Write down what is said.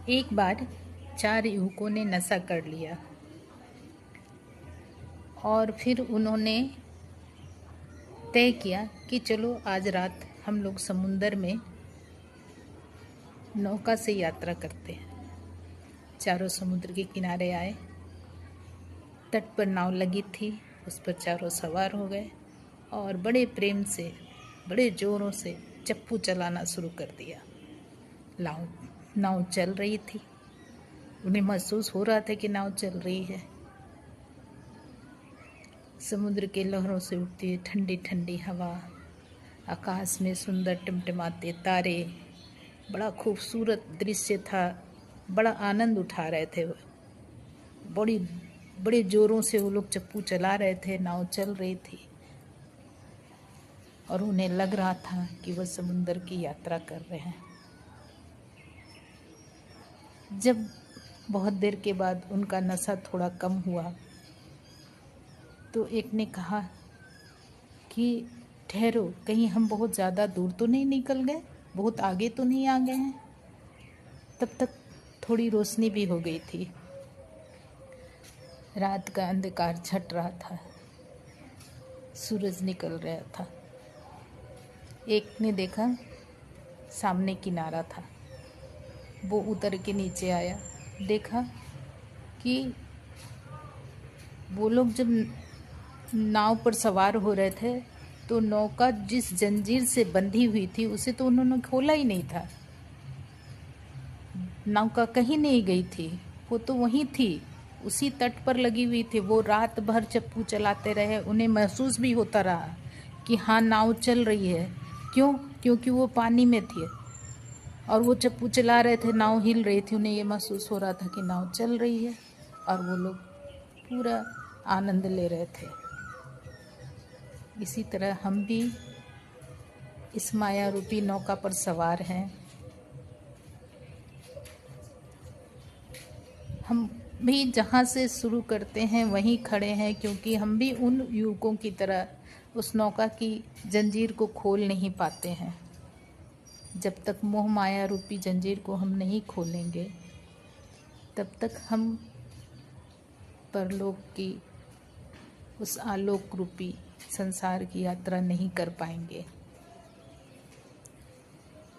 एक बार 4 युवकों ने नशा कर लिया और फिर उन्होंने तय किया कि चलो आज रात हम लोग समुंदर में नौका से यात्रा करते हैं। चारों समुद्र के किनारे आए, तट पर नाव लगी थी, उस पर चारों सवार हो गए और बड़े प्रेम से, बड़े जोरों से चप्पू चलाना शुरू कर दिया। नाव चल रही थी, उन्हें महसूस हो रहा था कि नाव चल रही है। समुद्र के लहरों से उठती है ठंडी ठंडी हवा, आकाश में सुंदर टिमटिमाते तारे, बड़ा खूबसूरत दृश्य था। बड़ा आनंद उठा रहे थे वो, बड़े जोरों से वो लोग चप्पू चला रहे थे। नाव चल रही थी और उन्हें लग रहा था कि वह समुद्र की यात्रा कर रहे हैं। जब बहुत देर के बाद उनका नशा थोड़ा कम हुआ तो एक ने कहा कि ठहरो, कहीं हम बहुत ज़्यादा दूर तो नहीं निकल गए, बहुत आगे तो नहीं आ गए हैं। तब तक थोड़ी रोशनी भी हो गई थी, रात का अंधकार छट रहा था, सूरज निकल रहा था। एक ने देखा सामने किनारा था, वो उतर के नीचे आया, देखा कि वो लोग जब नाव पर सवार हो रहे थे तो नौका जिस जंजीर से बंधी हुई थी उसे तो उन्होंने खोला ही नहीं था। नौका कहीं नहीं गई थी, वो तो वहीं थी, उसी तट पर लगी हुई थी। वो रात भर चप्पू चलाते रहे, उन्हें महसूस भी होता रहा कि हाँ नाव चल रही है। क्यों? क्योंकि वो पानी में थी और वो चप्पू चला रहे थे, नाव हिल रही थी, उन्हें ये महसूस हो रहा था कि नाव चल रही है और वो लोग पूरा आनंद ले रहे थे। इसी तरह हम भी इस माया रूपी नौका पर सवार हैं। हम भी जहाँ से शुरू करते हैं वहीं खड़े हैं, क्योंकि हम भी उन युवकों की तरह उस नौका की जंजीर को खोल नहीं पाते हैं। जब तक मोह माया रूपी जंजीर को हम नहीं खोलेंगे तब तक हम परलोक की उस आलोक रूपी संसार की यात्रा नहीं कर पाएंगे।